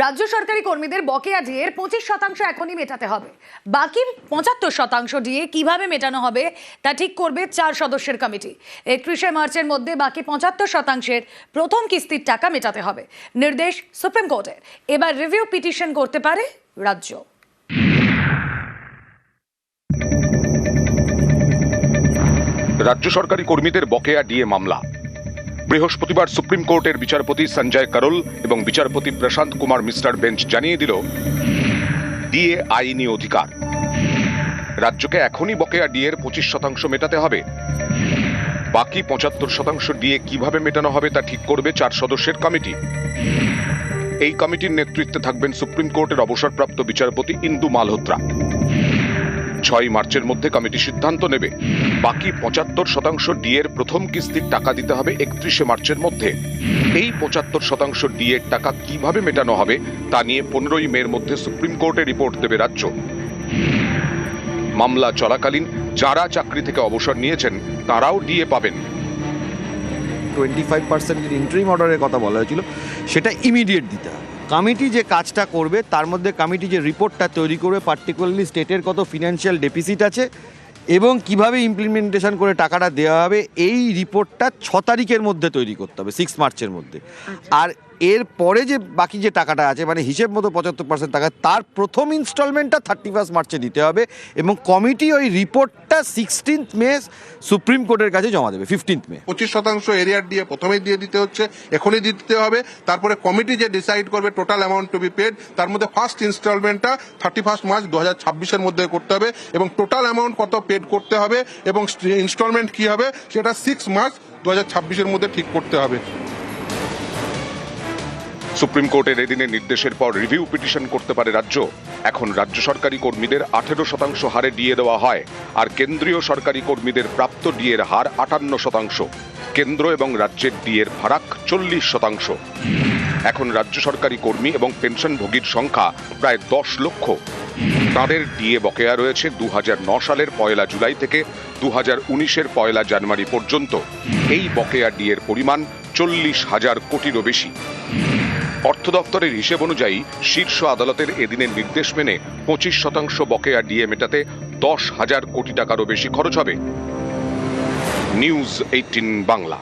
রাজ্য সরকারি কর্মীদের বকেয়া ডিএর 25% এখনই মেটাতে হবে। বাকি 75% ডিএ কিভাবে মেটানো হবে তা ঠিক করবে 4 সদস্যের কমিটি। 31শে মার্চের মধ্যে বাকি 75%-এর প্রথম কিস্তির টাকা মেটাতে হবে। নির্দেশ সুপ্রিম কোর্টের। এবার রিভিউ পিটিশন করতে পারে রাজ্য। রাজ্য সরকারি কর্মীদের বকেয়া ডিএ মামলা। বৃহস্পতিবার সুপ্রিম কোর্টের বিচারপতি সঞ্জয় করল এবং বিচারপতি প্রশান্ত কুমার মিশ্রার বেঞ্চ জানিয়ে দিল, ডিএ আইনি অধিকার। রাজ্যকে এখনই বকেয়া ডিএর 25% মেটাতে হবে। বাকি 75% ডিএ কিভাবে মেটানো হবে তা ঠিক করবে 4 সদস্যের কমিটি। এই কমিটির নেতৃত্বে থাকবেন সুপ্রিম কোর্টের অবসরপ্রাপ্ত বিচারপতি ইন্দু মালহোত্রা। 6 মার্চের মধ্যে কমিটি সিদ্ধান্ত নেবে বাকি 75% ডিএর প্রথম কিস্তির টাকা দিতে হবে 31শে মার্চের মধ্যে। এই 75% ডিএর টাকা কিভাবে মেটানো হবে তা নিয়ে 15ই মের মধ্যে সুপ্রিম কোর্টে রিপোর্ট দেবে রাজ্য। মামলা চলাকালীন যারা চাকরি থেকে অবসর নিয়েছেন তারাও ডিএ পাবেন। 25% ইন্টারিম অর্ডারের কথা বলা হয়েছিল, সেটা ইমিডিয়েট দিতে হবে। কমিটি যে কাজটা করবে তার মধ্যে কমিটি যে রিপোর্টটা তৈরি করবে, পার্টিকুলারলি স্টেটের কত ফিনান্সিয়াল ডেফিসিট আছে এবং কিভাবে ইমপ্লিমেন্টেশন করে টাকাটা দেওয়া হবে, এই রিপোর্টটা 6 তারিখের মধ্যে তৈরি করতে হবে, 6 মার্চের মধ্যে। আর এর পরে যে বাকি যে টাকাটা আছে, মানে হিসেব মতো 75% টাকা, তার প্রথম ইনস্টলমেন্টটা 31 মার্চে দিতে হবে এবং কমিটি ওই রিপোর্টটা 16 মে সুপ্রিম কোর্টের কাছে জমা দেবে। 15 মে 25% এরিয়ার দিয়ে প্রথমেই দিয়ে দিতে হচ্ছে, এখনই দিতে হবে। তারপরে কমিটি যে ডিসাইড করবে total amount to be paid, তার মধ্যে ফার্স্ট ইনস্টলমেন্টটা 31 মার্চ 2026-এর মধ্যে করতে হবে এবং টোটাল অ্যামাউন্ট কত পেড করতে হবে এবং ইনস্টলমেন্ট কি হবে সেটা 6 মার্চ 2026-এর মধ্যে ঠিক করতে হবে। সুপ্রিম কোর্টের এদিনের নির্দেশের পর রিভিউ পিটিশন করতে পারে রাজ্য। এখন রাজ্য সরকারি কর্মীদের 18% হারে ডিএ দেওয়া হয়, আর কেন্দ্রীয় সরকারি কর্মীদের প্রাপ্ত ডিএর হার 58%। কেন্দ্র এবং রাজ্যের ডিএর ফারাক 40%। এখন রাজ্য সরকারি কর্মী এবং পেনশনভোগীর সংখ্যা প্রায় 10 লক্ষ। তাদের ডিএ বকেয়া রয়েছে 2009 সালের 1 জুলাই থেকে 2019-এর 1 জানুয়ারি পর্যন্ত। এই বকেয়া ডিএর পরিমাণ 40,000 কোটিরও বেশি। অর্থ দপ্তরের হিসেব অনুযায়ী শীর্ষ আদালতের এদিনের নির্দেশ মেনে 25% বকেয়া ডিএ মেটাতে 10,000 কোটি টাকারও বেশি খরচ হবে। নিউজ 18 বাংলা।